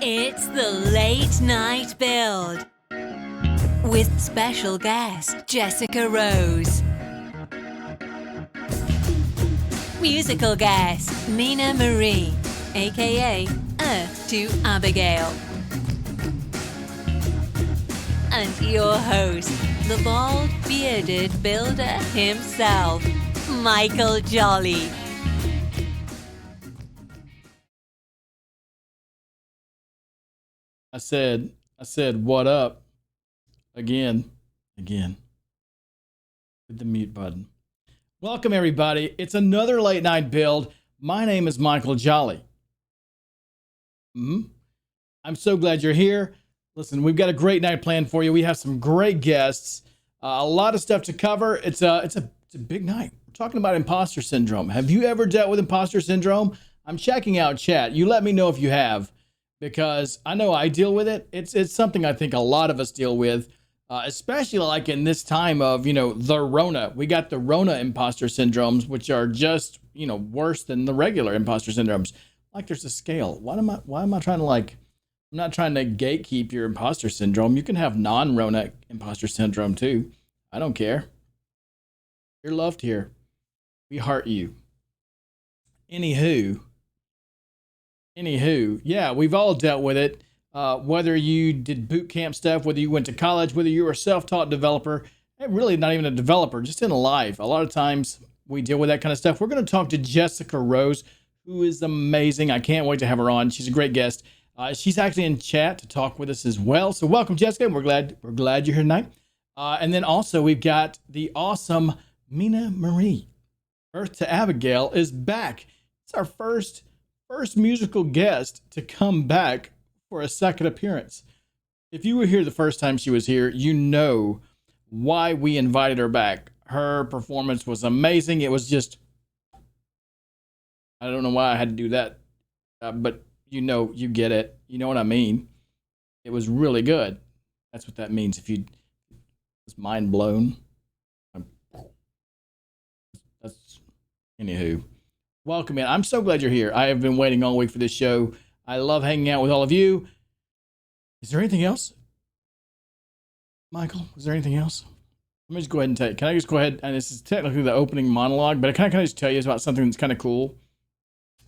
It's the Late Night Build with special guest Jessica Rose. Musical guest Mynah Marie, aka Earth to Abigail. And your host, the bald bearded builder himself, Michael Jolley. I said, what up? Again. Hit the mute button. Welcome, everybody. It's another late night build. My name is Michael Jolley. I'm so glad you're here. Listen, we've got a great night planned for you. We have some great guests, a lot of stuff to cover. It's a big night. We're talking about imposter syndrome. Have you ever dealt with imposter syndrome? I'm checking out chat. You let me know if you have, because I know I deal with it. It's something I think a lot of us deal with, especially like in this time of, the Rona. We got the Rona imposter syndromes, which are just, worse than the regular imposter syndromes. Like there's a scale. Why am I trying to I'm not trying to gatekeep your imposter syndrome. You can have non-Rona imposter syndrome too. I don't care. You're loved here. We heart you. Anywho, yeah, we've all dealt with it. Whether you did boot camp stuff, whether you went to college, whether you were a self-taught developer, and really not even a developer, just in life. A lot of times we deal with that kind of stuff. We're going to talk to Jessica Rose, who is amazing. I can't wait to have her on. She's a great guest. She's actually in chat to talk with us as well. So welcome, Jessica. We're glad you're here tonight. And then also we've got the awesome Mynah Marie. Earth to Abigail is back. It's our first musical guest to come back for a second appearance. If you were here the first time she was here, you know why we invited her back. Her performance was amazing. It was just, I don't know why I had to do that, but you get it. You know what I mean? It was really good. That's what that means. If you was mind blown. That's anywho. Welcome in. I'm so glad you're here. I have been waiting all week for this show. I love hanging out with all of you. Is there anything else? Michael, is there anything else? Let me just go ahead and tell you. Can I just go ahead, and this is technically the opening monologue, but can I just tell you about something that's kind of cool?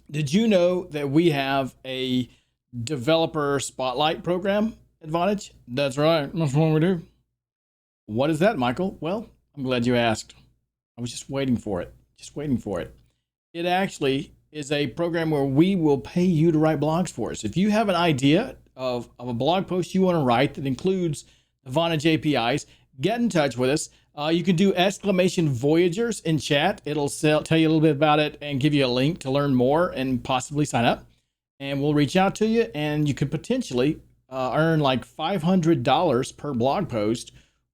Did you know that we have a developer spotlight program at Vonage? That's right. That's what we do. What is that, Michael? Well, I'm glad you asked. I was just waiting for it. It actually is a program where we will pay you to write blogs for us. If you have an idea of a blog post you want to write that includes the Vonage APIs, get in touch with us. You can do !Voyagers in chat. It'll tell you a little bit about it and give you a link to learn more and possibly sign up. And we'll reach out to you, and you could potentially earn like $500 per blog post,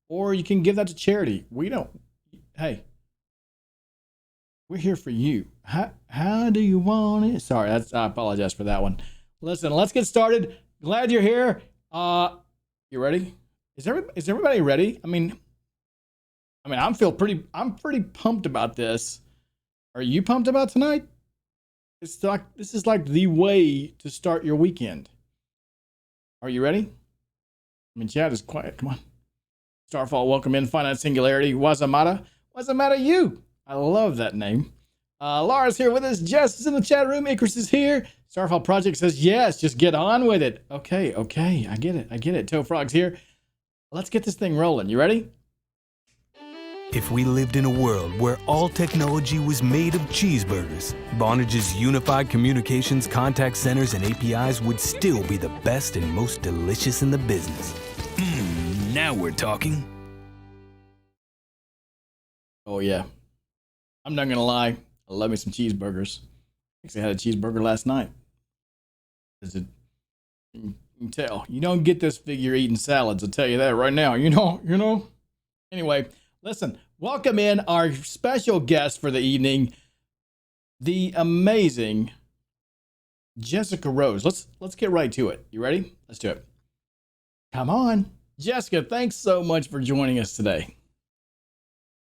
or you can give that to charity. Hey, we're here for you. How do you want it? Sorry, I apologize for that one. Listen, let's get started. Glad you're here. You ready? Is everybody ready? I mean, I'm pretty pumped about this. Are you pumped about tonight? This is like the way to start your weekend. Are you ready? Chat is quiet. Come on. Starfall, welcome in. Finite Singularity. Wazamata you. I love that name. Laura's here with us. Jess is in the chat room. Icarus is here. Starfall Project says, yes, just get on with it. Okay. I get it. Toe Frog's here. Let's get this thing rolling. You ready? If we lived in a world where all technology was made of cheeseburgers, Vonage's unified communications, contact centers, and APIs would still be the best and most delicious in the business. Now we're talking. Oh, yeah. I'm not going to lie. I love me some cheeseburgers. Actually, I had a cheeseburger last night. You can tell. You don't get this figure eating salads, I'll tell you that right now. You know. Anyway, listen. Welcome in our special guest for the evening, the amazing Jessica Rose. Let's get right to it. You ready? Let's do it. Come on. Jessica, thanks so much for joining us today.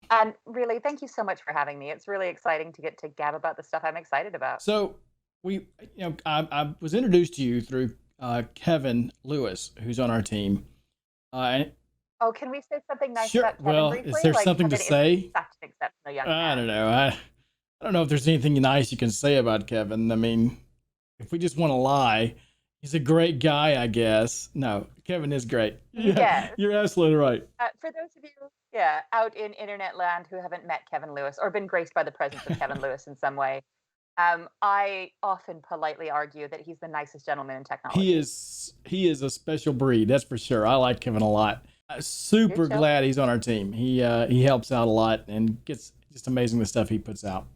And really, thank you so much for having me. It's really exciting to get to gab about the stuff I'm excited about. So I was introduced to you through Kevin Lewis, who's on our team. And Oh, can we say something nice sure, about Kevin well, briefly? is there something to Kevin is say? such an exceptional young I man. don't know. I don't know if there's anything nice you can say about Kevin. I mean, if we just want to lie, he's a great guy, I guess. No, Kevin is great. Yeah, Yes. you're absolutely right. For those of you, out in internet land who haven't met Kevin Lewis or been graced by the presence of Kevin Lewis in some way, I often politely argue that he's the nicest gentleman in technology. He is a special breed, that's for sure. I like Kevin a lot. Super glad he's on our team. He helps out a lot and gets just amazing the stuff he puts out.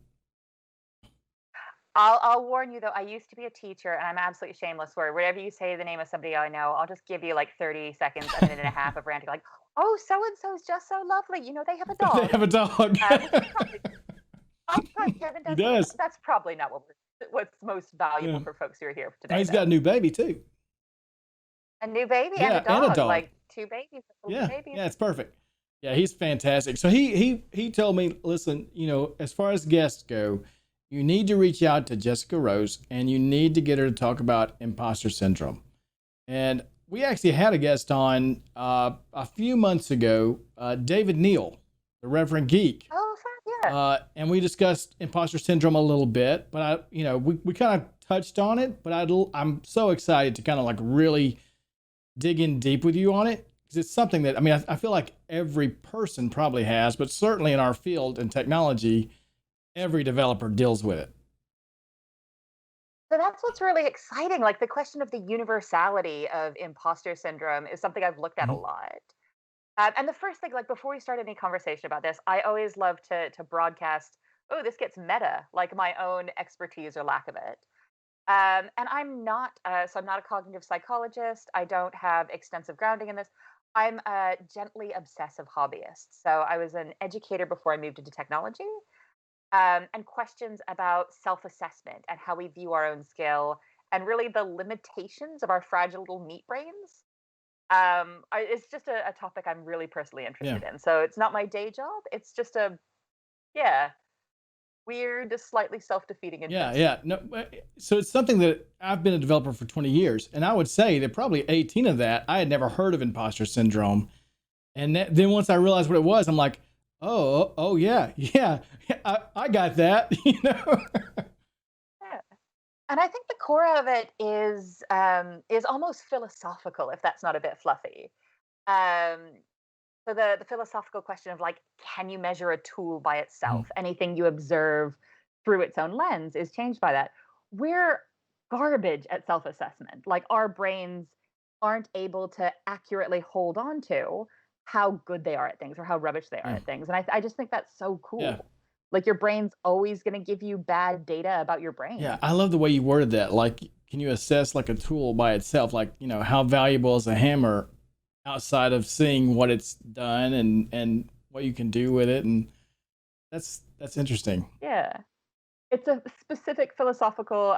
I'll warn you though, I used to be a teacher and I'm absolutely shameless where whenever you say the name of somebody I know, I'll just give you like 30 seconds, a minute and a half of ranting like, oh, so-and-so's just so lovely. You know, they have a dog. They have a dog. Kevin He does. That's probably not what's most valuable for folks who are here today. Oh, he's got a new baby too. A new baby Yeah, and a dog. dog. Like 2 babies. Babies. Yeah, it's perfect. Yeah, he's fantastic. So he told me, listen, you know, as far as guests go, you need to reach out to Jessica Rose and you need to get her to talk about imposter syndrome. And we actually had a guest on a few months ago, David Neal, the Reverend Geek. Oh, yeah. And we discussed imposter syndrome a little bit, but we kind of touched on it, but I'm so excited to kind of like really dig in deep with you on it. Because it's something that, I mean, I feel like every person probably has, but certainly in our field in technology, every developer deals with it. So that's what's really exciting. Like the question of the universality of imposter syndrome is something I've looked at a lot. And the first thing, like before we start any conversation about this, I always love to broadcast, oh, this gets meta, like my own expertise or lack of it. And I'm not, so I'm not a cognitive psychologist. I don't have extensive grounding in this. I'm a gently obsessive hobbyist. So I was an educator before I moved into technology. And questions about self-assessment and how we view our own skill and really the limitations of our fragile little meat brains. It's just a topic I'm really personally interested in. So it's not my day job. It's just weird, slightly self-defeating interest. Yeah. No, so it's something that I've been a developer for 20 years. And I would say that probably 18 of that, I had never heard of imposter syndrome. And then once I realized what it was, I'm like, oh yeah, I got that, you know. Yeah. And I think the core of it is almost philosophical, if that's not a bit fluffy. So the philosophical question of like, can you measure a tool by itself? Anything you observe through its own lens is changed by that. We're garbage at self-assessment. Like our brains aren't able to accurately hold on to how good they are at things or how rubbish they are at things. And I just think that's so cool. Yeah. Like your brain's always going to give you bad data about your brain. Yeah, I love the way you worded that. Like, can you assess like a tool by itself? Like, you know, how valuable is a hammer outside of seeing what it's done and what you can do with it? And that's interesting. Yeah. It's a specific philosophical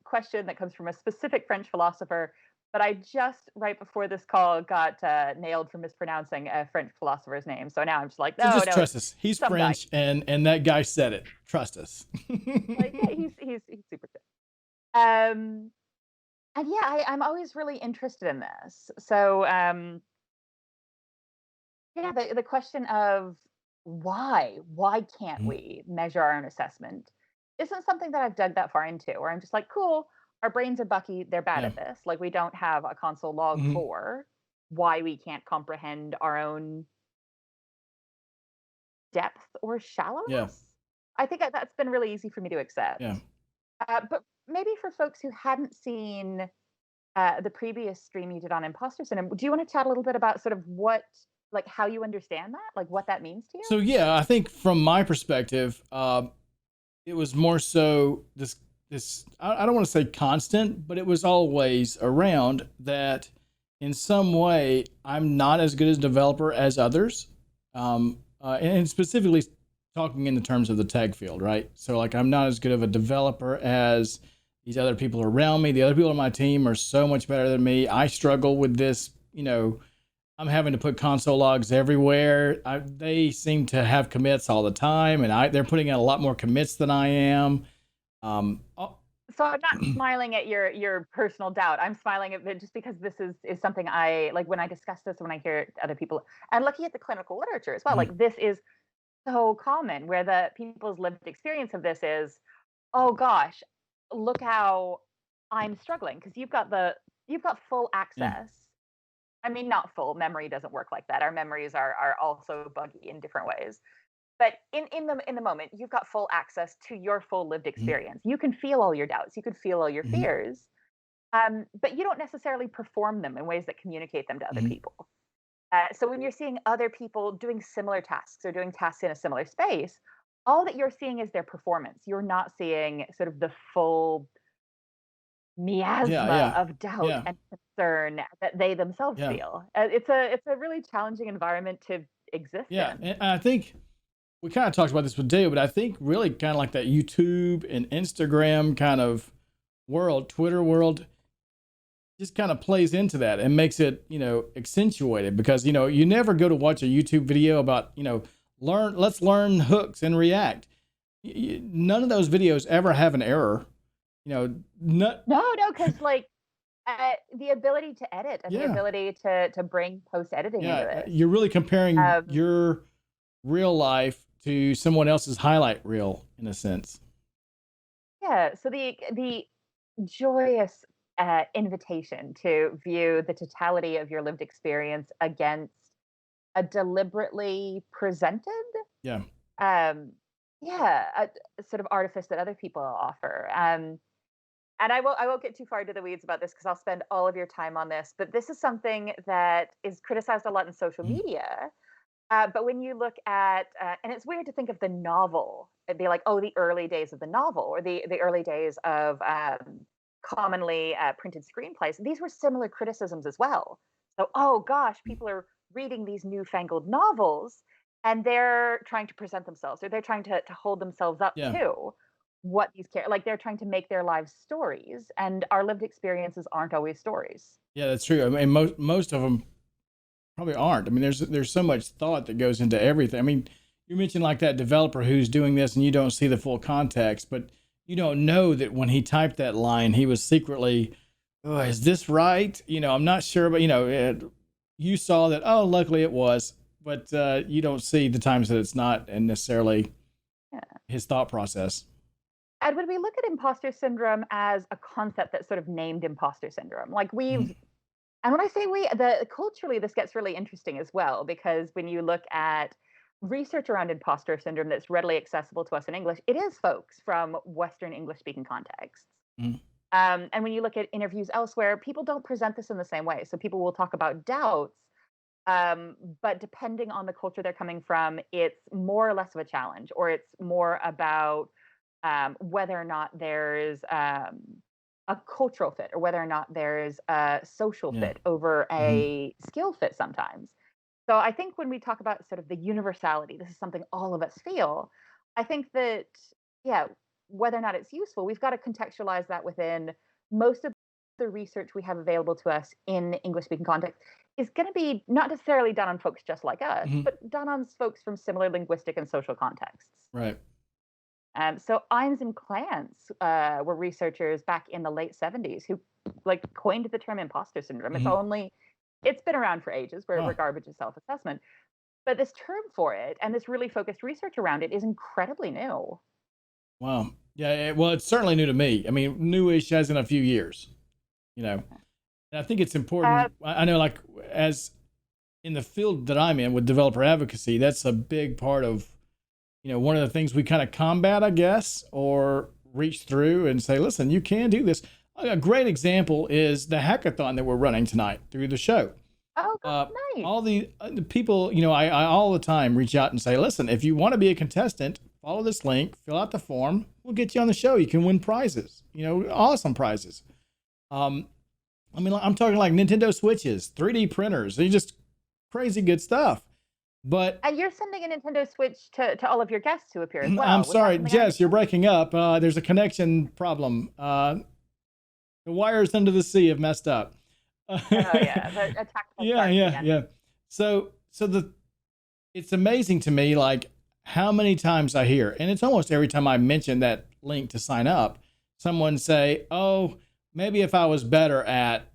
question that comes from a specific French philosopher. But I just, right before this call, got nailed for mispronouncing a French philosopher's name. So now I'm just like, no, trust us. He's French, and that guy said it. Trust us. Like, yeah, he's super good. And yeah, I'm always really interested in this. So the question of why can't we measure our own assessment isn't something that I've dug that far into. Where I'm just like, cool. Our brains are bucky. They're bad at this. Like we don't have a console log for why we can't comprehend our own depth or shallowness. Yeah. I think that's been really easy for me to accept. Yeah. But maybe for folks who hadn't seen the previous stream you did on imposter syndrome, do you want to chat a little bit about sort of how you understand that, like what that means to you? So yeah, I think from my perspective, it was more so this. I don't want to say constant, but it was always around that in some way I'm not as good as a developer as others. And specifically talking in the terms of the tech field, right? So like I'm not as good of a developer as these other people around me. The other people on my team are so much better than me. I struggle with this, you know, I'm having to put console logs everywhere. They seem to have commits all the time, and they're putting out a lot more commits than I am. So I'm not smiling at your personal doubt. I'm smiling at it just because this is something I like when I discuss this, when I hear it to other people, and looking at the clinical literature as well. Mhm. Like this is so common, where the people's lived experience of this is, oh gosh, look how I'm struggling because you've got full Yeah. access. I mean, not full. Memory doesn't work like that. Our memories are also buggy in different ways. But in the moment, you've got full access to your full lived Mhm. experience. You can feel all your doubts. You can feel all your Mhm. fears, but you don't necessarily perform them in ways that communicate them to other Mhm. people. So when you're seeing other people doing similar tasks or doing tasks in a similar space, all that you're seeing is their performance. You're not seeing sort of the full Yeah. miasma Yeah. of doubt Yeah. and concern that they themselves Yeah. feel. It's a really challenging environment to exist Yeah. in. And I think we kind of talked about this with Dave, but I think really kind of like that YouTube and Instagram kind of world, Twitter world, just kind of plays into that and makes it, accentuated because, you never go to watch a YouTube video about, let's learn hooks and React. None of those videos ever have an error, not, No, because like the ability to edit and the yeah, ability to bring post editing into yeah. this. You're really comparing Um, your real life to someone else's highlight reel in a sense. yeah, so the joyous invitation to view the totality of your lived experience against a deliberately presented, Yeah. um, yeah, a sort of artifice that other people offer. And I won't get too far into the weeds about this because I'll spend all of your time on this. But this is something that is criticized a lot in social Mhm. media. But when you look at, and it's weird to think of the novel, it'd be like, oh, the early days of the novel or the early days of commonly printed screenplays. These were similar criticisms as well. So, oh gosh, people are reading these newfangled novels and they're trying to present themselves or they're trying to hold themselves up Yeah. to what these like they're trying to make their lives stories and our lived experiences aren't always stories. Yeah, that's true. I mean, most of them probably aren't. I mean, there's so much thought that goes into everything. I mean, you mentioned like that developer who's doing this and you don't see the full context, but you don't know that when he typed that line, he was secretly, oh, is this right? I'm not sure, but you saw that. Oh, luckily it was, but you don't see the times that it's not, and necessarily Yeah. his thought process. And when we look at imposter syndrome as a concept that's sort of named imposter syndrome, like Mhm. and when I say we, the culturally, this gets really interesting as well, because when you look at research around imposter syndrome that's readily accessible to us in English, it is folks from Western English speaking contexts. Mhm. And when you look at interviews elsewhere, people don't present this in the same way. So people will talk about doubts, but depending on the culture they're coming from, it's more or less of a challenge, or it's more about whether or not there's a cultural fit, or whether or not there's a social Yeah. fit over Hmm. a skill fit sometimes. So I think when we talk about sort of the universality, this is something all of us feel. I think that, yeah, whether or not it's useful, we've got to contextualize that within most of the research we have available to us in English speaking context is going to be not necessarily done on folks just like us, Hmm. but done on folks from similar linguistic and social contexts. Right. So Eames and Clance were researchers back in the late 70s who like coined the term imposter syndrome. Hmm. It's been around for ages. We're Wow. garbage of self-assessment. But this term for it and this really focused research around it is incredibly new. Wow. Yeah. Well, it's certainly new to me. I mean, newish as in a few years. And I think it's Uh, important. I know, like, as in the field that I'm in with developer advocacy, that's a big part of, one of the things we kind of combat, I guess, or reach through and say, listen, you can do this. A great example is the hackathon that we're running tonight through the show. oh, Uh, nice. all the people, I all the time reach out and say, listen, if you want to be a contestant, follow this link, fill out the form. We'll get you on the show. You can win prizes, awesome prizes. I mean, I'm talking like Nintendo Switches, 3D printers, they just crazy good stuff. But And you're sending a Nintendo Switch to all of your guests who appear as well. I'm Was that sorry, something I Jess, you're understand? breaking up. There's a connection problem. The wires under the sea have messed up. Oh yeah, the a tactile Yeah, start yeah, again. yeah. So it's amazing to me, like how many times I hear, and it's almost every time I mention that link to sign up, someone say, oh, maybe if I was better at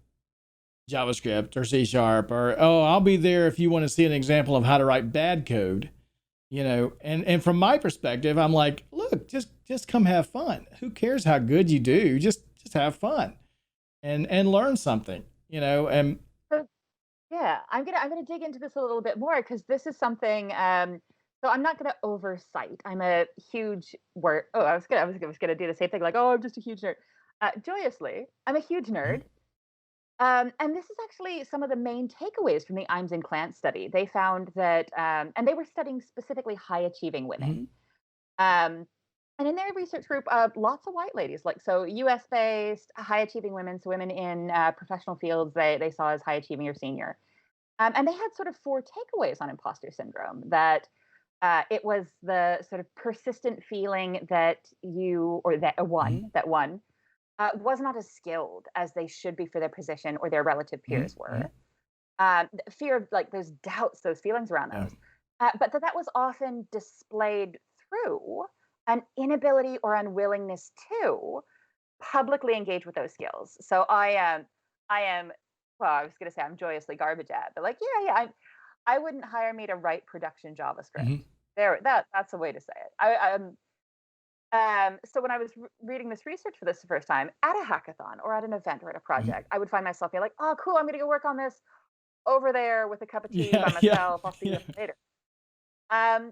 JavaScript or C Sharp, or, oh, I'll be there if you want to see an example of how to write bad code, and from my perspective, I'm like, look, just come have fun. Who cares how good you do? Just have fun and learn something, and So, yeah, I'm gonna dig into this a little bit more because this is something. So I'm not gonna oversight. I'm a huge word. Oh, I was gonna do the same thing. Like, oh, I'm just a huge nerd. Joyously, I'm a huge nerd. And this is actually some of the main takeaways from the Imes and Clance study. They found that, and they were studying specifically high achieving women. Um, and in their research group, lots of white ladies, like so US based, high achieving women, so women in professional fields they saw as high achieving or senior. And they had sort of four takeaways on imposter syndrome that it was the sort of persistent feeling that you, or that one was not as skilled as they should be for their position or their relative peers were. Fear of like those doubts, those feelings around yeah. those, but that was often displayed through an inability or unwillingness to publicly engage with those skills. So I am. Well, I was going to say I'm joyously garbage at, but like, yeah, I wouldn't hire me to write production JavaScript. That's a way to say it. So when I was reading this research for this the first time at a hackathon or at an event or at a project, I would find myself being like, oh, cool, I'm going to go work on this over there with a cup of tea by myself. I'll see you later. And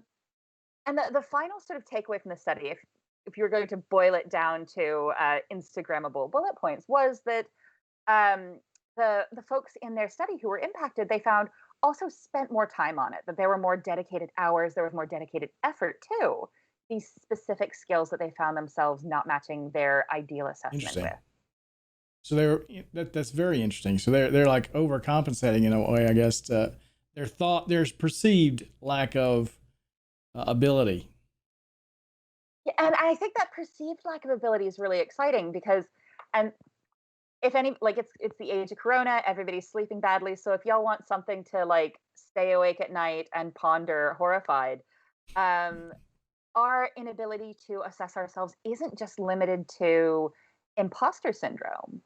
the final sort of takeaway from the study, if you were going to boil it down to Instagrammable bullet points, was that the folks in their study who were impacted, they found also spent more time on it, that there were more dedicated hours, there was more dedicated effort too. These specific skills that they found themselves not matching their ideal assessment with. So that's very interesting. So they're like overcompensating in a way, I guess. There's perceived lack of ability. Yeah, and I think that perceived lack of ability is really exciting because, and if any, like it's the age of Corona, everybody's sleeping badly. So if y'all want something to like stay awake at night and ponder horrified, our inability to assess ourselves isn't just limited to imposter syndrome.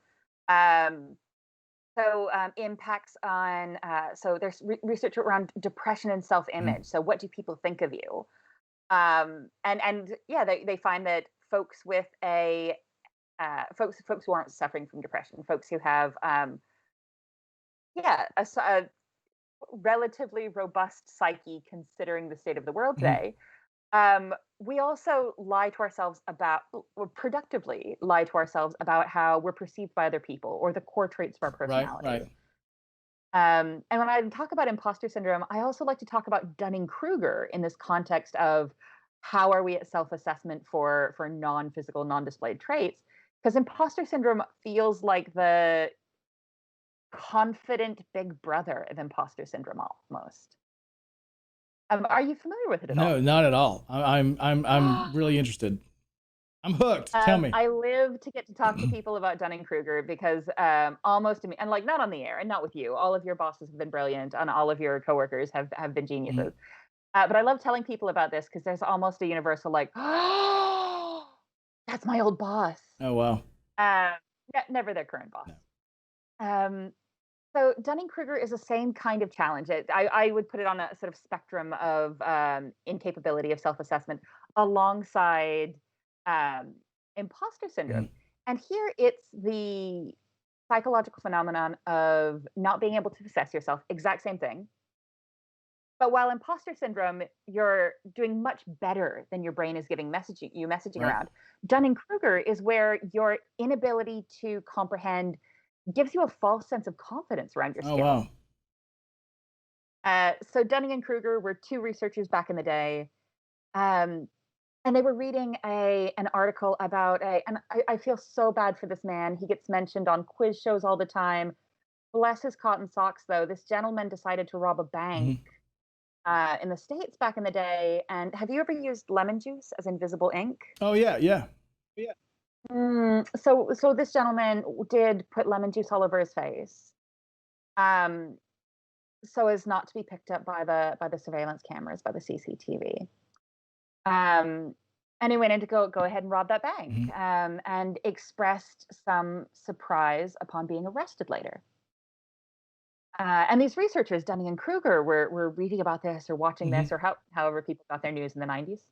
Impacts on, so there's research around depression and self-image. So what do people think of you? And yeah, they find that folks with folks who aren't suffering from depression, folks who have, a relatively robust psyche considering the state of the world today, we also lie to ourselves about, or productively lie to ourselves about how we're perceived by other people or the core traits of our personality. Right. And when I talk about imposter syndrome, I also like to talk about Dunning-Kruger in this context of how are we at self-assessment for non-physical, non-displayed traits? Because imposter syndrome feels like the confident big brother of imposter syndrome almost. Are you familiar with it at all? No, not at all. I'm really interested. I'm hooked. Tell me. I live to get to talk to people about Dunning-Kruger because almost, and like not on the air and not with you. All of your bosses have been brilliant and all of your coworkers have been geniuses. But I love telling people about this because there's almost a universal like, oh, that's my old boss. Oh, wow. Never their current boss. No. So Dunning-Kruger is the same kind of challenge. I would put it on a sort of spectrum of incapability of self-assessment alongside imposter syndrome. And here it's the psychological phenomenon of not being able to assess yourself, exact same thing. But while imposter syndrome, you're doing much better than your brain is giving messaging around. Dunning-Kruger is where your inability to comprehend gives you a false sense of confidence around your skill. Oh, wow. So Dunning and Kruger were two researchers back in the day. And they were reading an article about and I feel so bad for this man. He gets mentioned on quiz shows all the time. Bless his cotton socks, though. This gentleman decided to rob a bank in the States back in the day. And have you ever used lemon juice as invisible ink? Oh, yeah. So this gentleman did put lemon juice all over his face, so as not to be picked up by the surveillance cameras, by the CCTV. And he went in to go ahead and rob that bank, Mhm. and expressed some surprise upon being arrested later. And these researchers, Dunning-Kruger, were reading about this or watching Mhm. this or however people got their news in the 90s.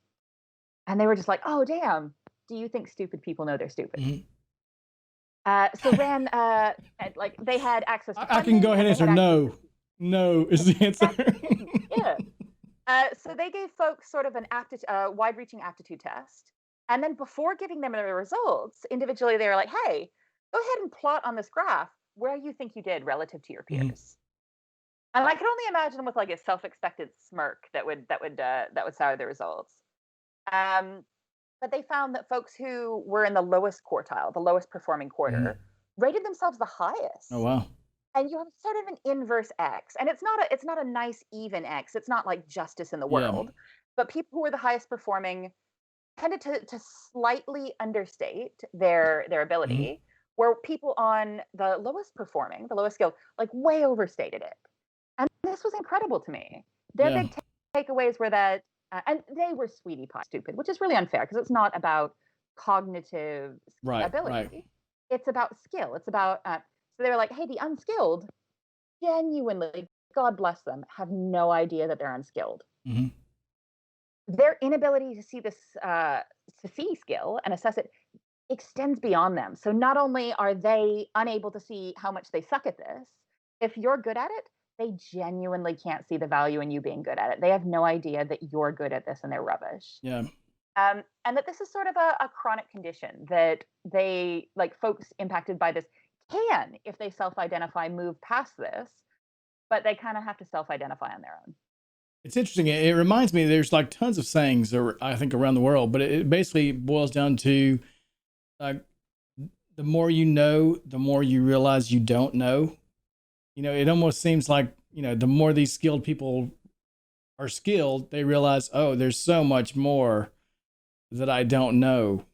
And they were just like, oh, damn, do you think stupid people know they're stupid? Mhm. So ran, like they had access to I can go funding ahead and and they answer had access no. to, No is the answer. exactly, yeah. So they gave folks sort of an wide-reaching aptitude test, and then before giving them the results individually, they were like, "Hey, go ahead and plot on this graph where you think you did relative to your Mhm. peers." And I could only imagine with like a self-expected smirk that would sour the results. Um, but they found that folks who were in the lowest quartile, the lowest performing Mhm. quarter, rated themselves the Oh, highest. wow. And you have sort of an inverse X, and it's not a nice even X. It's not like justice in the Yeah. world, but people who were the highest performing tended to slightly understate their Mhm. ability, where people on the lowest performing, the lowest skill, like way overstated it. And this was incredible to me. Their Yeah. big takeaways were that, and they were sweetie pie stupid, which is really unfair because it's not about cognitive Right, right. ability. It's about skill. It's about, so they were like, hey, the unskilled genuinely, God bless them, have no idea that they're unskilled. Mhm. Their inability to see this, to see skill and assess it extends beyond them. So not only are they unable to see how much they suck at this, if you're good at it, they genuinely can't see the value in you being good at it. They have no idea that you're good at this and they're rubbish. Yeah. And that this is sort of a chronic condition that they, like folks impacted by this, can, if they self identify, move past this, but they kind of have to self identify on their own. It's interesting. It reminds me, there's like tons of sayings, I think, around the world, but it basically boils down to like the more you know, the more you realize you don't know. It almost seems like, the more these skilled people are skilled, they realize, oh, there's so much more that I don't know.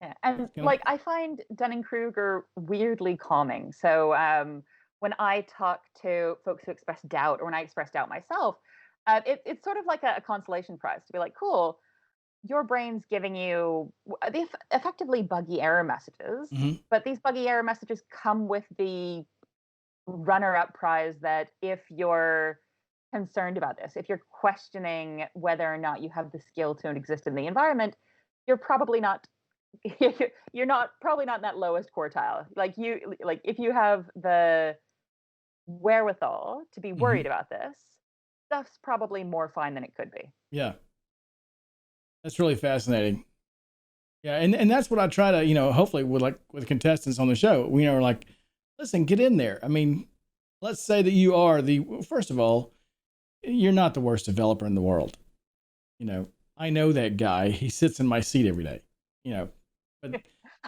Yeah, and It's kind of, like I find Dunning-Kruger weirdly calming. So when I talk to folks who express doubt, or when I express doubt myself, it's sort of like a consolation prize to be like, cool, your brain's giving you effectively buggy error messages, mhm. but these buggy error messages come with the runner-up prize that if you're concerned about this, if you're questioning whether or not you have the skill to exist in the environment, you're probably not you're not probably not in that lowest quartile. Like if you have the wherewithal to be Mhm. worried about this, stuff's probably more fine than it could be. Yeah, that's really fascinating. Yeah, and that's what I try to, hopefully with contestants on the show, we are like, listen, get in there. I mean, let's say that you are first of all, you're not the worst developer in the world. You know, I know that guy. He sits in my seat every day. You know, but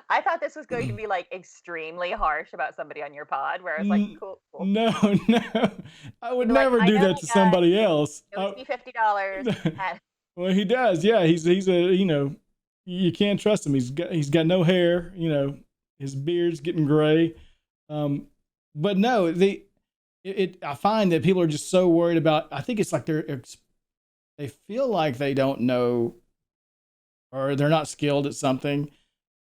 I thought this was going to be like extremely harsh about somebody on your pod, where I was like, n- cool, cool. no, no, I would You'd be like, never I do know that that to guy. somebody else. He owes me $50, and Well, he does. Yeah, he's a you can't trust him. He's got no hair. His beard's getting gray. Um, but no, I find that people are just so worried about. I think it's like they feel like they don't know or they're not skilled at something.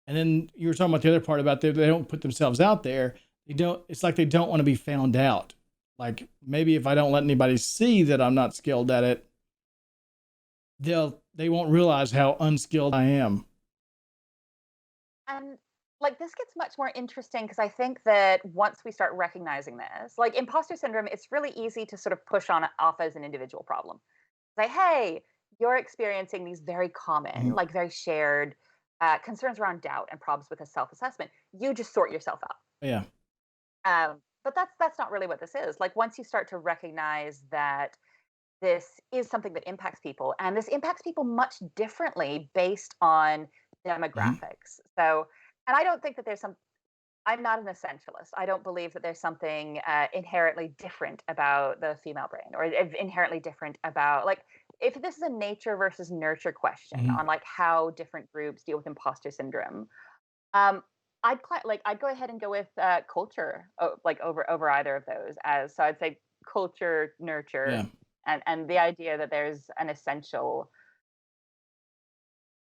And then you were talking about the other part about they don't put themselves out there. They don't. It's like they don't want to be found out. Like maybe if I don't let anybody see that I'm not skilled at it, they won't realize how unskilled I am. and like this gets much more interesting because I think that once we start recognizing this, like imposter syndrome, it's really easy to sort of push on off as an individual problem. Say, hey, you're experiencing these very common, Mhm. like very shared concerns around doubt and problems with a self-assessment. You just sort yourself out. Yeah. But that's not really what this is. Like once you start to recognize that this is something that impacts people, and this impacts people much differently based on Mhm. demographics. So, and I don't think that I'm not an essentialist. I don't believe that there's something inherently different about the female brain, or inherently different about like if this is a nature versus nurture question Mhm. on like how different groups deal with imposter syndrome. Um, I'd go ahead and go with culture, like over either of those. As so, I'd say culture, Yeah. nurture, and the idea that there's an essential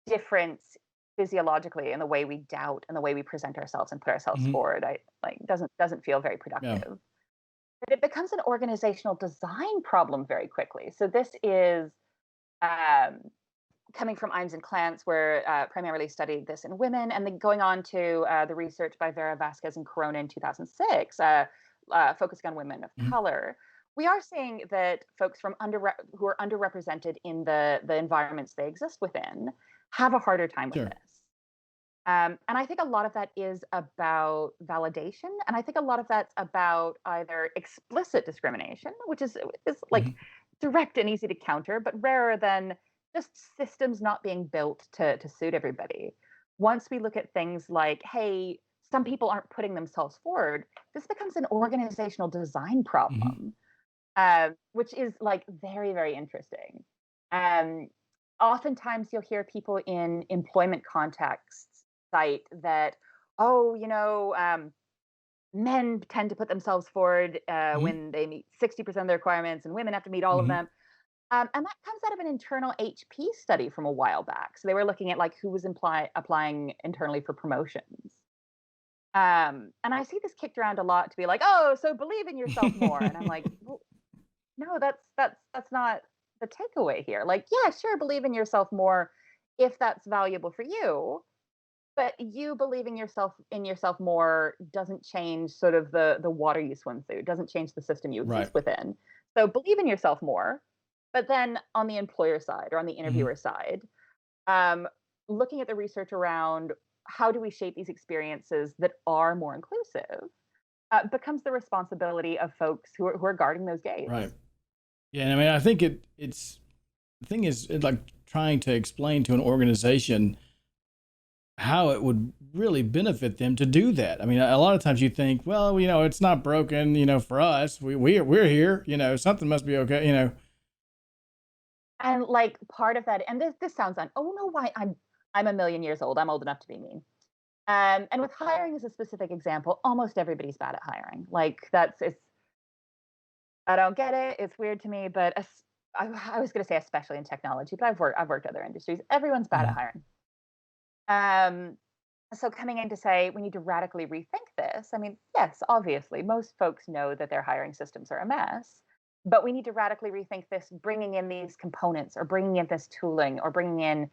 difference physiologically in the way we doubt and the way we present ourselves and put ourselves Hmm. forward. I like doesn't feel very Yeah. productive. But it becomes an organizational design problem very quickly. So this is um, coming from Imes and Clance, where primarily studied this in women, and then going on to the research by Vera Vasquez and Corona in 2006, focusing on women of Hmm. color. We are seeing that folks from who are underrepresented in the environments they exist within have a harder time with Sure. this. And I think a lot of that is about validation, and I think a lot of that's about either explicit discrimination, which is like Hmm. direct and easy to counter, but rarer than just systems not being built to suit everybody. Once we look at things like, hey, some people aren't putting themselves forward, this becomes an organizational design Hmm. problem, which is like very, very interesting. Um, Oftentimes you'll hear people in employment contexts cite that, oh, men tend to put themselves forward Hmm. when they meet 60% of the requirements and women have to meet all of Hmm. them. And that comes out of an internal HP study from a while back. So they were looking at like who was applying internally for promotions. And I see this kicked around a lot to be like, oh, so believe in yourself more. And I'm like, well, no, that's not the takeaway here. Like, yeah, sure, believe in yourself more if that's valuable for you, but you believing yourself more doesn't change sort of the water you swim through, doesn't change the system you Right. exist within. So believe in yourself more, but then on the employer side or on the Hmm. interviewer side, um, looking at the research around how do we shape these experiences that are more inclusive becomes the responsibility of folks who are guarding those gates. Right. Yeah. And I mean, I think it's the thing is like trying to explain to an organization how it would really benefit them to do that. I mean, a lot of times you think, well, it's not broken, for us. We're here, something must be okay. And like part of that, and this sounds oh no, why I'm a million years old. I'm old enough to be mean. And with hiring as a specific example, almost everybody's bad at hiring. Like it's I don't get it. It's weird to me, but I was going to say especially in technology, but I've worked other industries. Everyone's bad at Mhm. hiring. Um, so coming in to say we need to radically rethink this. I mean, yes, obviously, most folks know that their hiring systems are a mess, but we need to radically rethink this, bringing in these components or bringing in this tooling or bringing in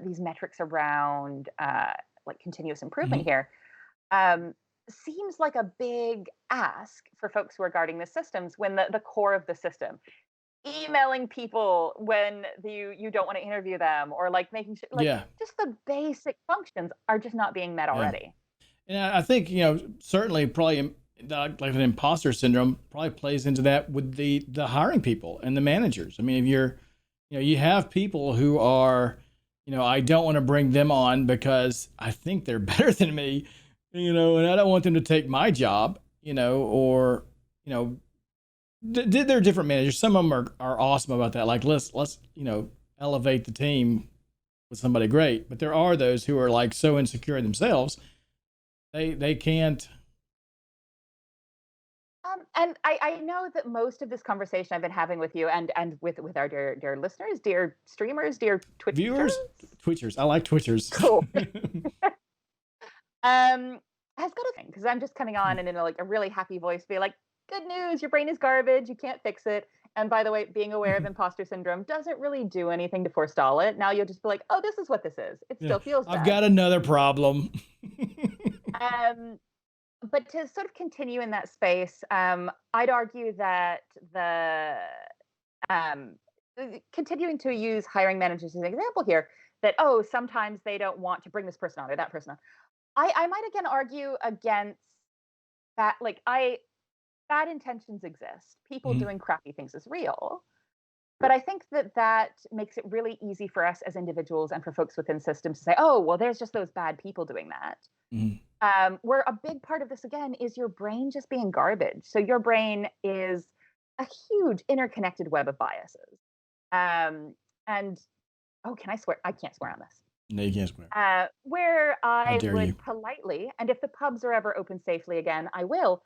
these metrics around like continuous improvement Mhm. here. Um, Seems like a big ask for folks who are guarding the systems when the core of the system, emailing people when you don't want to interview them, or like making sure like Yeah. just the basic functions are just not being met Yeah. already. And I think, certainly probably like an imposter syndrome probably plays into that with the hiring people and the managers. I mean, if you have people who are, I don't want to bring them on because I think they're better than me, and I don't want them to take my job, or, you know, they're different managers. Some of them are awesome about that. Like, let's, elevate the team with somebody great. But there are those who are like so insecure in themselves, they can't. And I know that most of this conversation I've been having with you and with our dear listeners, dear streamers, dear Viewers, Twitchers, Twitchers. I like Twitchers. cool, um, has got a thing because I'm just coming on and in like a really happy voice, be like, "Good news, your brain is garbage. You can't fix it." And by the way, being aware of imposter syndrome doesn't really do anything to forestall it. Now you'll just be like, "Oh, this is what this is. It Yeah, still feels I've bad." got another problem. Um, but to sort of continue in that space, I'd argue that the um, continuing to use hiring managers as an example here, that oh, sometimes they don't want to bring this person on or that person on. I might again argue against that. Like I bad intentions exist. People Mhm. doing crappy things is real. But I think that that makes it really easy for us as individuals and for folks within systems to say, oh, well, there's just those bad people doing that. Mhm. Where a big part of this again is your brain just being garbage. So your brain is a huge interconnected web of biases. Um, and oh, can I swear? I can't swear on this. No, you can't swear. Where How I dare you? would politely, and if the pubs are ever open safely again, I will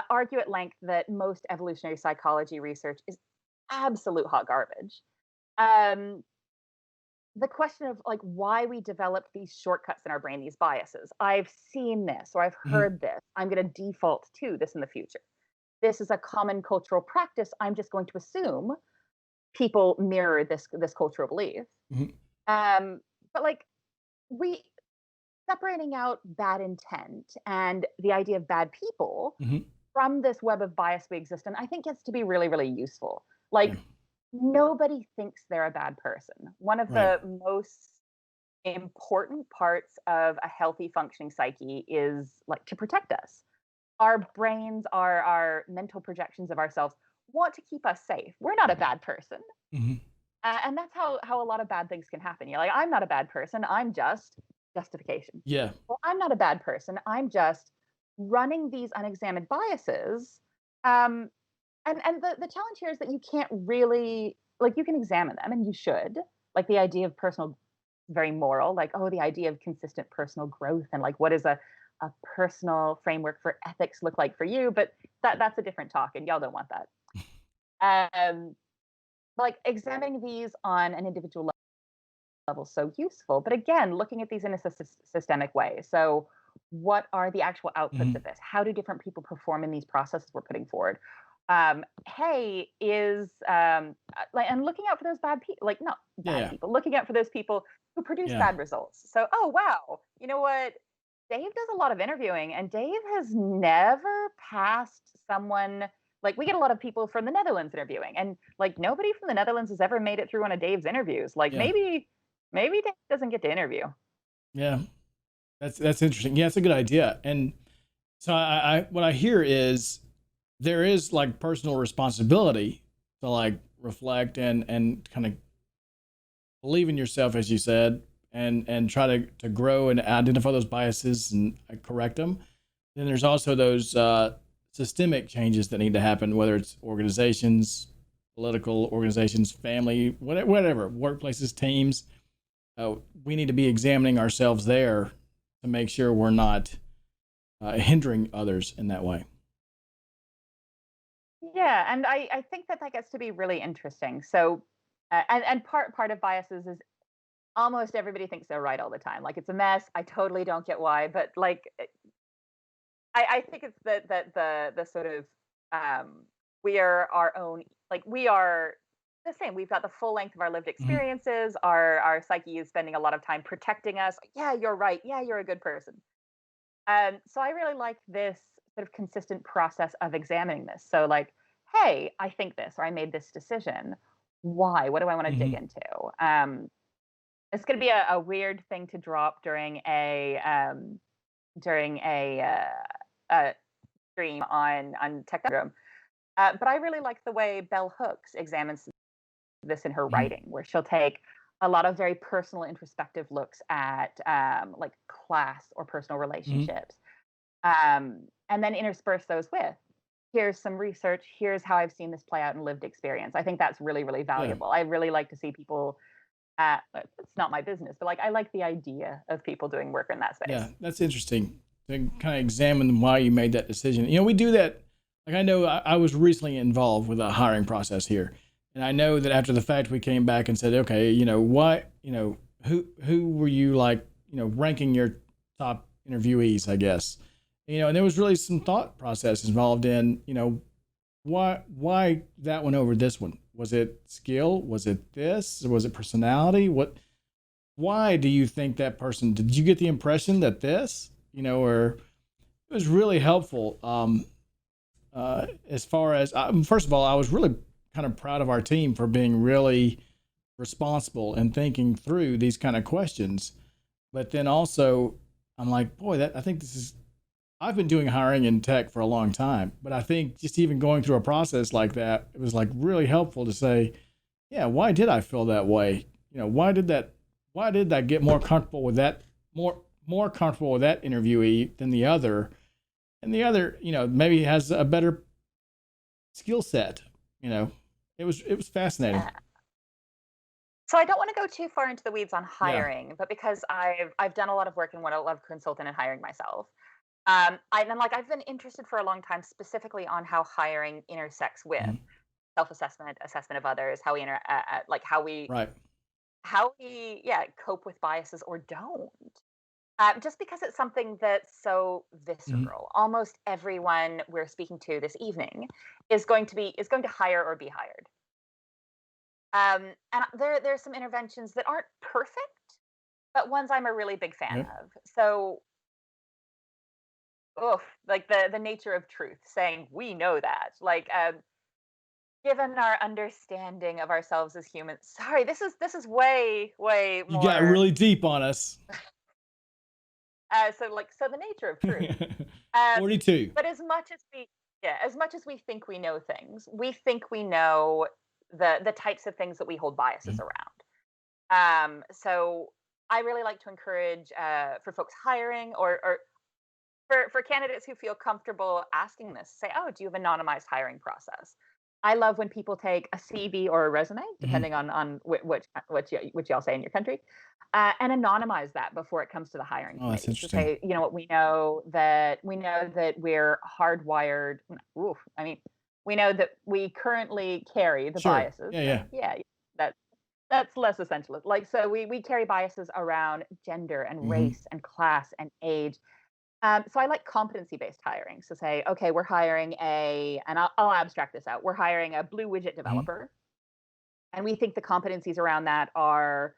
argue at length that most evolutionary psychology research is absolute hot garbage. Um, the question of like why we develop these shortcuts in our brain, these biases. I've seen this or I've Mhm. heard this. I'm going to default to this in the future. This is a common cultural practice. I'm just going to assume people mirror this cultural belief. Mhm. Um, but like we separating out bad intent and the idea of bad people Mhm. from this web of bias we exist in, I think gets to be really, really useful. Yeah. Like nobody thinks they're a bad person. One of Right. the most important parts of a healthy functioning psyche is like to protect us. Our brains, our mental projections of ourselves want to keep us safe. We're not a bad person. Mhm. And that's how a lot of bad things can happen. You're like, I'm not a bad person. I'm just justification. Yeah. Well, I'm not a bad person. I'm just running these unexamined biases. Um, and the challenge here is that you can't really like you can examine them and you should. Like the idea of personal very moral, like, oh, the idea of consistent personal growth and like what is a personal framework for ethics look like for you, but that's a different talk and y'all don't want that. Um like examining these on an individual level so useful, but again, looking at these in a systemic way. So what are the actual outputs Mhm. of this? How do different people perform in these processes we're putting forward? Hey, is like and looking out for those bad people, like not Yeah. bad Yeah. people, looking out for those people who produce Yeah. bad results. So, oh wow, you know what? Dave does a lot of interviewing, and Dave has never passed someone. Like we get a lot of people from the Netherlands interviewing, and like nobody from the Netherlands has ever made it through one of Dave's interviews. Like Yeah. maybe Dave doesn't get to interview. Yeah. That's interesting. Yeah, it's a good idea. And so I what I hear is there is like personal responsibility to like reflect and kind of believe in yourself, as you said, and try to grow and identify those biases and correct them. Then there's also those systemic changes that need to happen, whether it's organizations, political organizations, family, whatever, workplaces, teams. We need to be examining ourselves there to make sure we're not hindering others in that way. Yeah, and I think that that gets to be really interesting. So, and part of biases is almost everybody thinks they're right all the time. Like it's a mess. I totally don't get why, but like I think it's the sort of we are our own like we are the same. We've got the full length of our lived Mhm. experiences. Our psyche is spending a lot of time protecting us. Yeah, you're right. Yeah, you're a good person. So I really like this sort of consistent process of examining this. So like, hey, I think this or I made this decision. Why? What do I want to dig Mhm. into? It's going to be a weird thing to drop during a stream on Technodrome. But I really like the way Bell Hooks examines this in her Mhm. writing, where she'll take a lot of very personal, introspective looks at like class or personal Mhm. relationships, and then intersperse those with here's some research, here's how I've seen this play out in lived experience. I think that's really, really Yeah. valuable. I really like to see people. It's not my business, but like I like the idea of people doing work in that Yeah, space. that's interesting to kind of examine why you made that decision. We do that. Like I know I was recently involved with a hiring process here, and I know that after the fact we came back and said, okay, what, who were you like, ranking your top interviewees, I guess, and there was really some thought process involved in, why that one over this one? Was it skill? Was it this? Was it personality? Why do you think that person, did you get the impression that this, or it was really helpful, as far as first of all, I was really kind of proud of our team for being really responsible and thinking through these kind of questions. But then also I'm like, boy, that I think this is, I've been doing hiring in tech for a long time, but I think just even going through a process like that, it was like really helpful to say, yeah, why did I feel that way? Why did that get more comfortable with that, more comfortable with that interviewee than the other? And the other, maybe has a better skill set. You know, it was fascinating. Yeah. So I don't want to go too far into the weeds on Yeah. hiring, but because I've done a lot of work in what I love consulting and hiring myself. And like I've been interested for a long time specifically on how hiring intersects with Mhm. self-assessment, assessment of others, how we like how we Right. how we cope with biases or don't. Just because it's something that's so Mhm. visceral. Almost everyone we're speaking to this evening is going to hire or be hired. And there's some interventions that aren't perfect, but ones I'm a really big fan Yep. of. So, oof, like the nature of truth, saying we know that. Like, given our understanding of ourselves as humans. Sorry, this is way You got more. really deep on us. So the nature of truth. Um, 42. but as much as we think we know things, we think we know the types of things that we hold biases Mhm. around. So I really like to encourage for folks hiring or for candidates who feel comfortable asking this, say, "Oh, do you have an anonymized hiring process?" I love when people take a CV or a resume, Mhm. depending on which y'all say in your country, and anonymize that before it comes to the hiring Oh, that's committee. So interesting. say, you know what, we know that we're hardwired. Oof, I mean, we know that we currently carry the Sure. biases. Yeah, So yeah. yeah, that's less essential. Like so, we carry biases around gender and Mhm. race and class and age. So I like competency-based hiring. So say, okay, we're hiring and I'll abstract this out. We're hiring a blue widget Mhm. developer, and we think the competencies around that are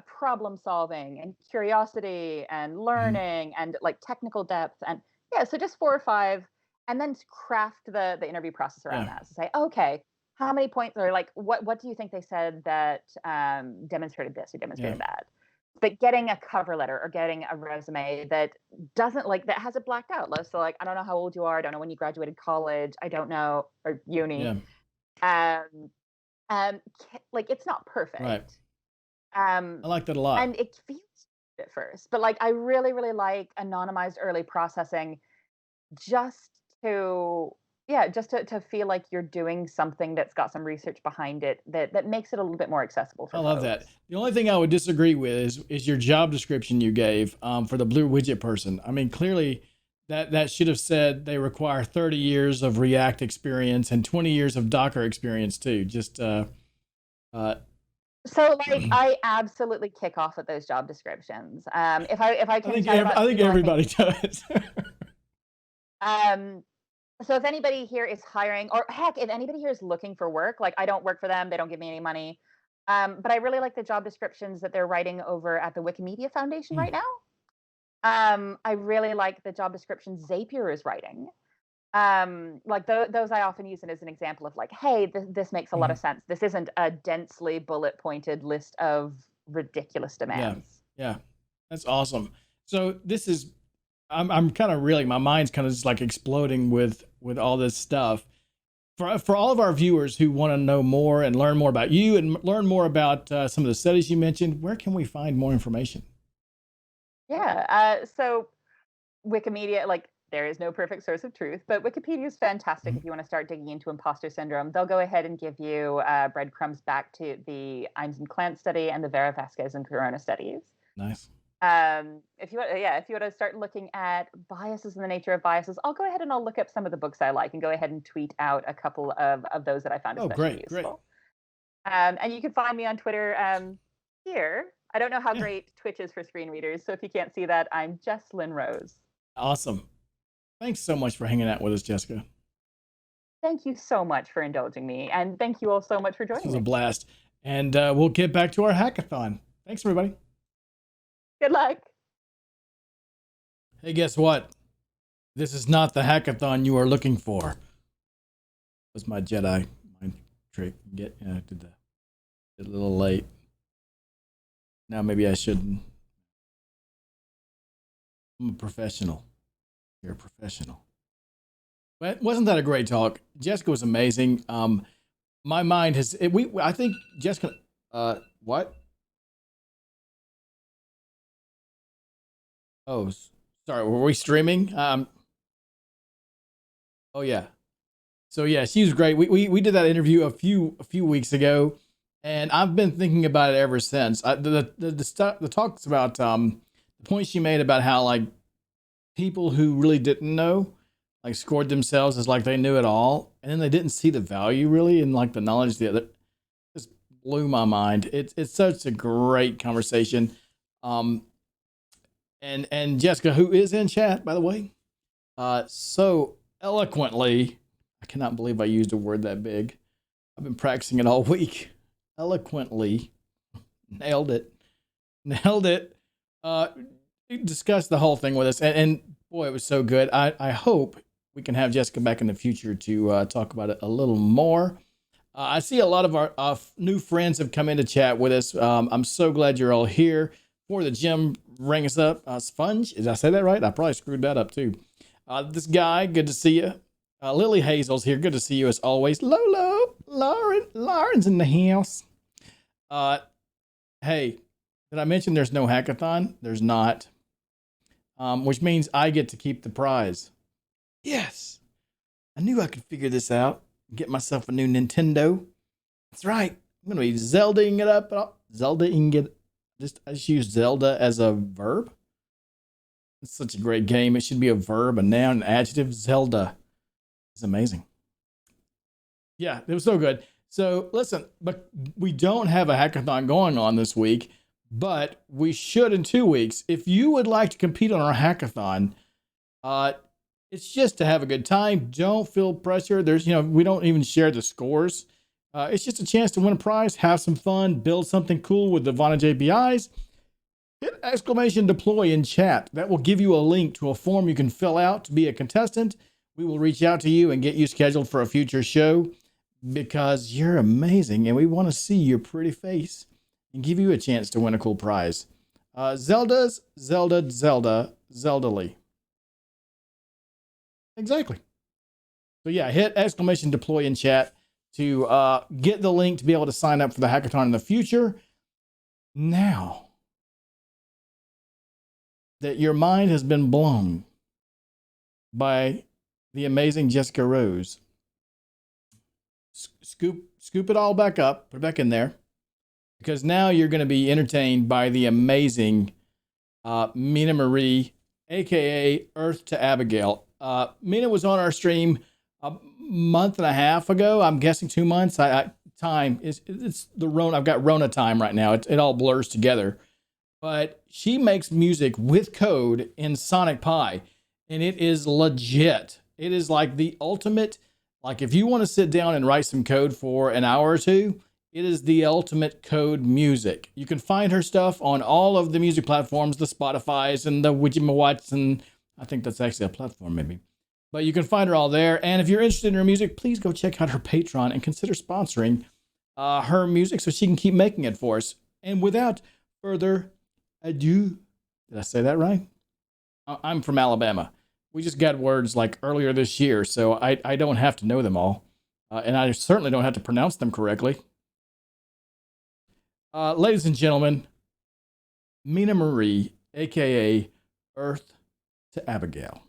problem solving and curiosity and Mhm. learning and like technical depth and yeah. So just 4 or 5, and then craft the interview process around Yeah. that. So say, okay, how many points or like what do you think they said that demonstrated this or Yeah. demonstrated that? But getting a cover letter or getting a resume that doesn't like that has it blacked out. So like, I don't know how old you are. I don't know when you graduated college. I don't know or uni. Yeah. Um, like it's not Right. perfect. Um, I like that a lot. and it feels at first, but like I really, really like anonymized early processing just to just to feel like you're doing something that's got some research behind it that makes it a little bit more accessible I for love that. folks. The only thing I would disagree with is your job description you gave for the blue widget person. I mean, clearly that should have said they require 30 years of React experience and 20 years of Docker experience too. Just uh, So like I absolutely kick off at those job descriptions. If I can chat about I think people I think everybody does. um so if anybody here is hiring or heck if anybody here is looking for work, like I don't work for them, they don't give me any money. But I really like the job descriptions that they're writing over at the Wikimedia Foundation Hmm. right now. I really like the job descriptions Zapier is writing. Like those I often use it as an example of like, hey, this makes a lot Hmm. of sense. This isn't a densely bullet pointed list of ridiculous Yeah, demands. yeah, that's awesome. So this is I'm kind of really my mind's kind of just like exploding with all this stuff. For all of our viewers who want to know more and learn more about you and learn more about some of the studies you mentioned, where can we find more information? Yeah. So Wikimedia, like there is no perfect source of truth, but Wikipedia is fantastic Mhm. if you want to start digging into imposter syndrome. They'll go ahead and give you breadcrumbs back to the Eames and Clant study and the Vera Vasquez and Corona studies. Nice. If you want to start looking at biases and the nature of biases, I'll go ahead and I'll look up some of the books I like and go ahead and tweet out a couple of those that I found Oh, especially great, great. useful. And you can find me on Twitter here. I don't know how Yeah, great Twitch is for screen readers, so if you can't see that, I'm Jesslyn Rose. awesome. Thanks so much for hanging out with us, Jessica. Thank you so much for indulging me, and thank you all so much for This joining was a me. blast. And we'll get back to our hackathon. Thanks, everybody. Good luck. Hey, guess what? This is not the hackathon you are looking for. That's my Jedi mind trick. Did a little late. Now maybe I shouldn't. I'm a professional. You're a professional. But wasn't that a great talk? Jessica was amazing. My mind has. I think Jessica. What? Oh, sorry. Were we streaming? Oh yeah. So yeah, she was great. We did that interview a few weeks ago, and I've been thinking about it ever since. The talks about the point she made about how like people who really didn't know like scored themselves as like they knew it all, and then they didn't see the value really in like the knowledge that just blew my mind. It's such a great conversation. And Jessica, who is in chat, by the way, so eloquently, I cannot believe I used a word that big. I've been practicing it all week. Eloquently, nailed it. Discussed the whole thing with us, and boy, it was so good. I hope we can have Jessica back in the future to talk about it a little more. I see a lot of our new friends have come in to chat with us. I'm so glad you're all here. For the gym, ring us up. Sponge, did I say that right? I probably screwed that up too. This guy, good to see you. Lily Hazel's here. Good to see you as always. Lolo, Lauren's in the house. Hey, did I mention there's no hackathon? There's not. Which means I get to keep the prize. Yes. I knew I could figure this out. Get myself a new Nintendo. That's right. I'm going to be Zeldaing it up. Zeldaing it. I just use Zelda as a verb. It's such a great game. It should be a verb, a noun, an adjective. Zelda is amazing. Yeah, it was so good. So listen, but we don't have a hackathon going on this week, but we should in 2 weeks. If you would like to compete on our hackathon, it's just to have a good time. Don't feel pressure. We don't even share the scores. It's just a chance to win a prize, have some fun, build something cool with the Vonage APIs. Hit exclamation deploy in chat. That will give you a link to a form you can fill out to be a contestant. We will reach out to you and get you scheduled for a future show because you're amazing and we want to see your pretty face and give you a chance to win a cool prize. Zeldally. Exactly. So yeah, hit exclamation deploy in chat to get the link to be able to sign up for the hackathon in the future. Now that your mind has been blown by the amazing Jessica Rose, scoop it all back up, put it back in there, because now you're going to be entertained by the amazing Mynah Marie, aka Earth to Abigail. Mynah was on our stream a month and a half ago. I'm guessing 2 months. Time is it's the Rona. I've got Rona time right now. It all blurs together. But she makes music with code in Sonic Pi, and it is legit. It is like the ultimate. Like if you want to sit down and write some code for an hour or two, it is the ultimate code music. You can find her stuff on all of the music platforms, the Spotifys and the Widgimawats, and I think that's actually a platform maybe. But you can find her all there. And if you're interested in her music, please go check out her Patreon and consider sponsoring her music so she can keep making it for us. And without further ado, did I say that right? I'm from Alabama. We just got words like earlier this year, so I don't have to know them all. And I certainly don't have to pronounce them correctly. Ladies and gentlemen, Mynah Marie, a.k.a. Earth to Abigail.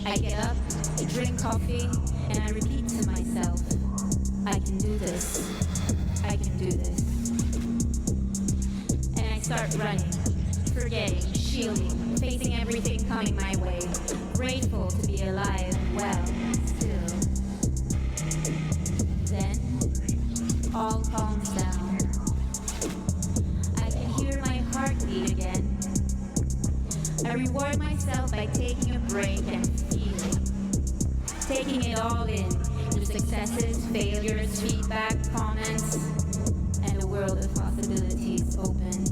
I get up, drink coffee, and I repeat to myself, I can do this. I can do this. And I start running, forgetting, shielding, facing everything coming my way, grateful to be alive and well, still. Then, all calms down. I can hear my heartbeat again. I reward myself by taking a break and feeling. Taking it all in, through successes, failures, feedback, comments, and a world of possibilities open.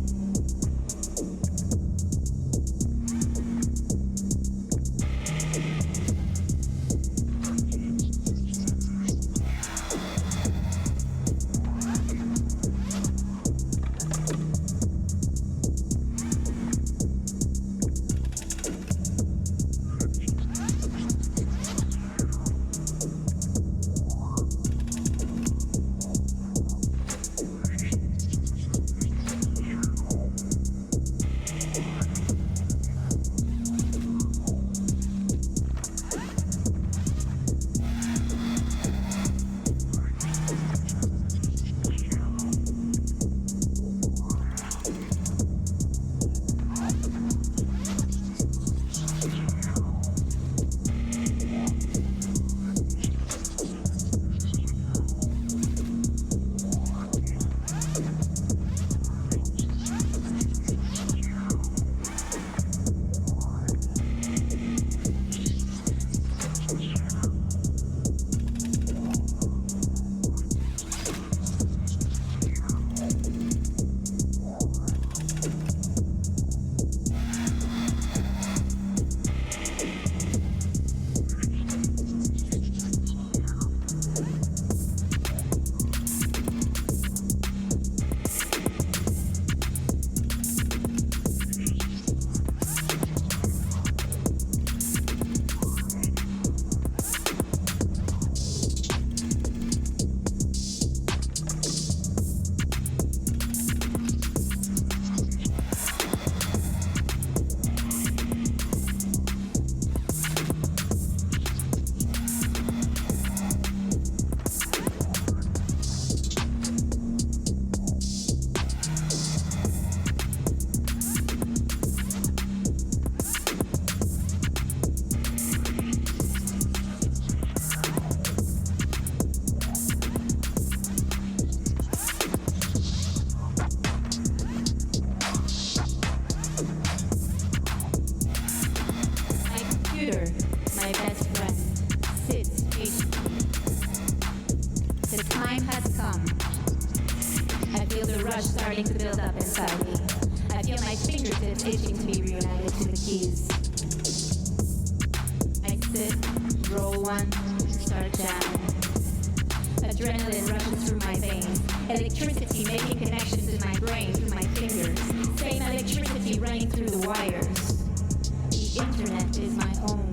My best friend, sits patiently. The time has come. I feel the rush starting to build up inside me. I feel my fingertips itching to be reunited to the keys. I sit, roll one, start jamming. Adrenaline rushes through my veins. Electricity making connections in my brain through my fingers. Same electricity running through the wires. The internet is my home.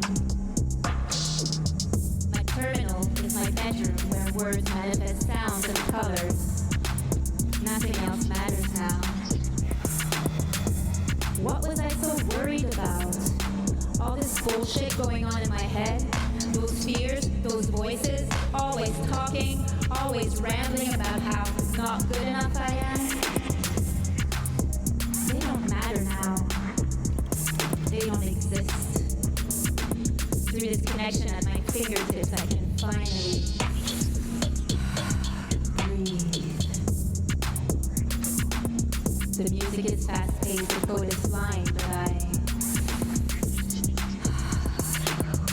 My terminal is my bedroom where words manifest sounds and colors. Nothing else matters now. What was I so worried about? All this bullshit going on in my head? Those fears, those voices, always talking, always rambling about how not good enough I am? They don't matter now. They don't exist. Through this connection at my fingertips, I can finally breathe. The music is fast-paced, the code is flying, but I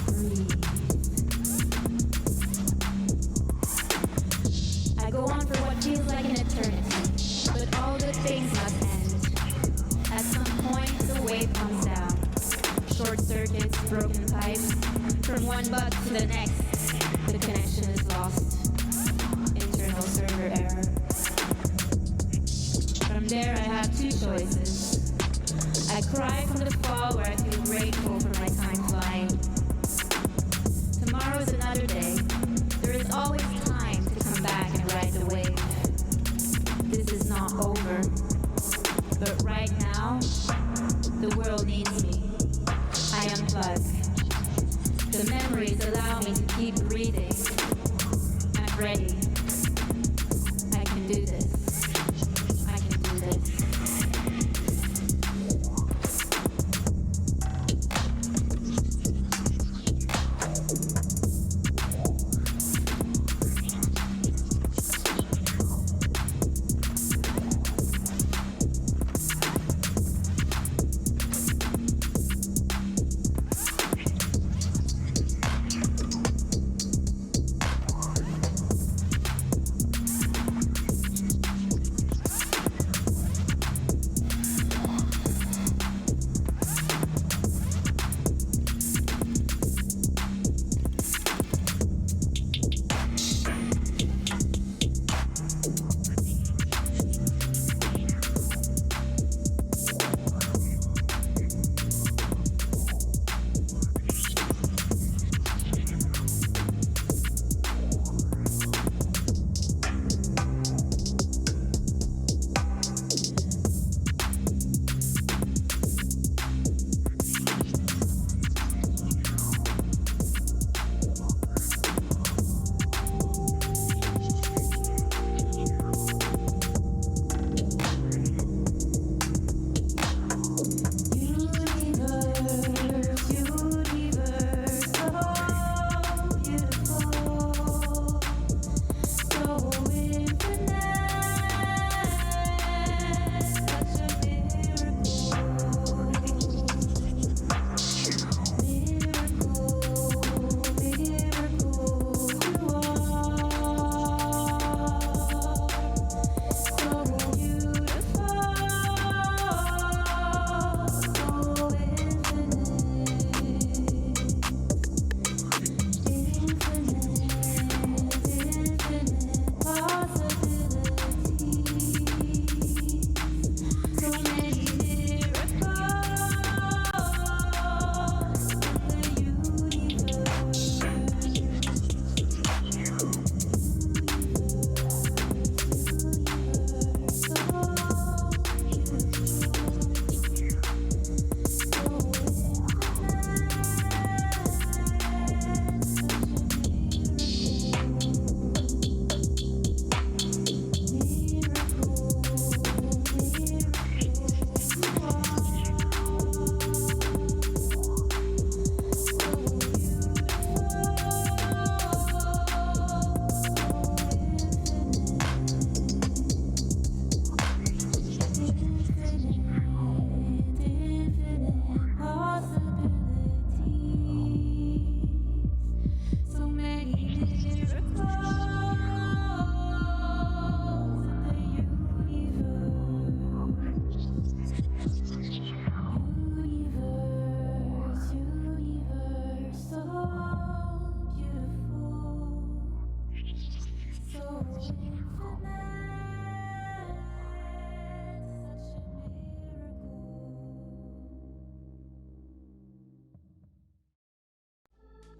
breathe. I go on for what feels like an eternity, but all good things must end. At some point, the wave comes down. Short circuits, broken pipes. From one bug to the next, the connection is lost. Internal server error. From there, I have two choices. I cry from the fall where I feel grateful for my time flying. Tomorrow is another day. There is always time to come back and ride the wave. This is not over. But right now, the world needs me. I unplug. The memories allow me to keep breathing. I'm ready.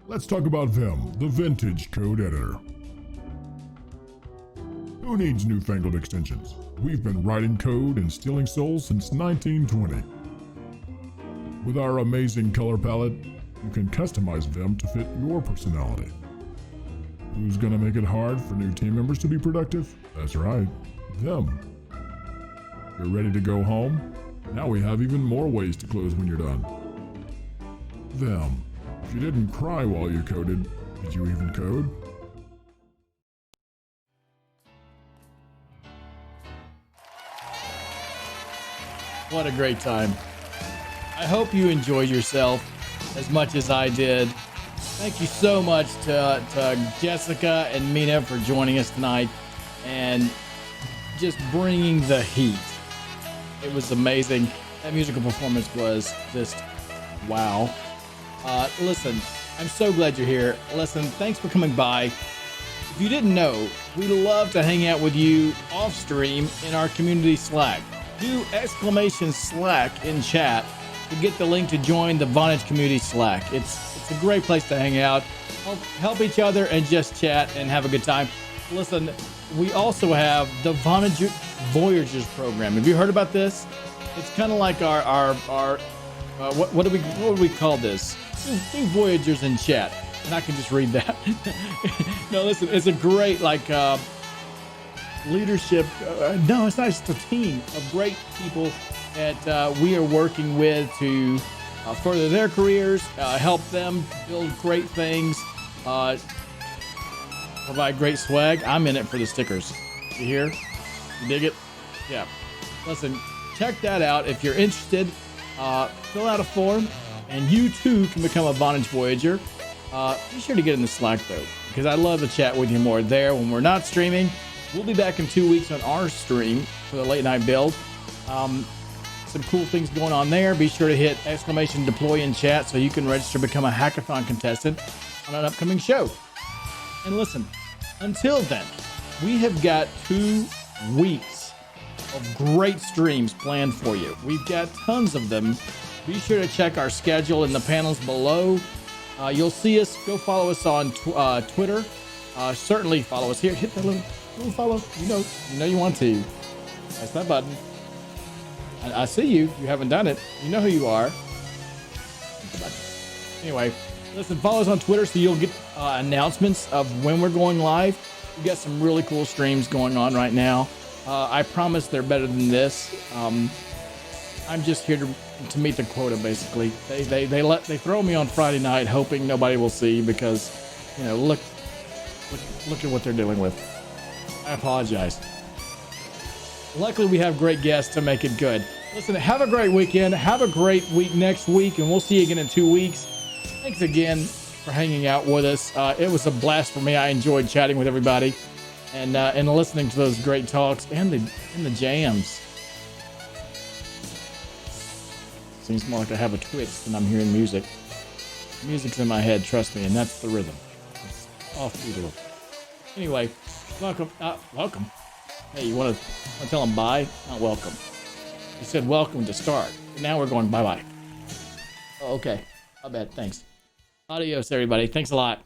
Let's talk about Vim, the vintage code editor. Who needs newfangled extensions? We've been writing code and stealing souls since 1920. With our amazing color palette, you can customize Vim to fit your personality. Who's gonna make it hard for new team members to be productive? That's right, Vim. You're ready to go home? Now we have even more ways to close when you're done. Vim. If you didn't cry while you coded, did you even code? What a great time. I hope you enjoyed yourself as much as I did. Thank you so much to Jessica and Mynah for joining us tonight and just bringing the heat. It was amazing. That musical performance was just wow. Listen, I'm so glad you're here. Listen, thanks for coming by. If you didn't know, we love to hang out with you off stream in our community Slack. Do !Slack in chat to get the link to join the Vonage community Slack. It's a great place to hang out, help each other, and just chat and have a good time. Listen, we also have the Vonage Voyagers program. Have you heard about this? It's kind of like our what do we call this? Do Voyagers in chat, and I can just read that. No, listen, it's a great leadership. No, it's not just a team of great people that we are working with to further their careers, help them build great things, provide great swag. I'm in it for the stickers. You hear? You dig it? Yeah. Listen, check that out if you're interested. Fill out a form, and you too can become a Vonage Voyager. Be sure to get in the Slack though, because I love to chat with you more there when we're not streaming. We'll be back in 2 weeks on our stream for the late night build. Some cool things going on there. Be sure to hit !Deploy in chat so you can register to become a hackathon contestant on an upcoming show. And listen, until then, we have got 2 weeks of great streams planned for you. We've got tons of them. Be sure to check our schedule in the panels below. You'll see us. Go follow us on Twitter. Certainly follow us here. Hit that little follow. You know you want to. That's that button. I see you. You haven't done it. You know who you are. Anyway, listen, follow us on Twitter so you'll get announcements of when we're going live. We got some really cool streams going on right now. I promise they're better than this. I'm just here to meet the quota, basically. They throw me on Friday night, hoping nobody will see because, look at what they're dealing with. I apologize. Luckily, we have great guests to make it good. Listen, have a great weekend. Have a great week next week, and we'll see you again in 2 weeks. Thanks again for hanging out with us. It was a blast for me. I enjoyed chatting with everybody and listening to those great talks and the jams. Seems more like I have a twitch than I'm hearing music. Music's in my head, trust me, and that's the rhythm. It's off beat. Anyway, welcome. Hey, you want to tell them bye? Not welcome. You said welcome to start. Now we're going bye-bye. Oh, okay. My bad. Thanks. Adios, everybody. Thanks a lot.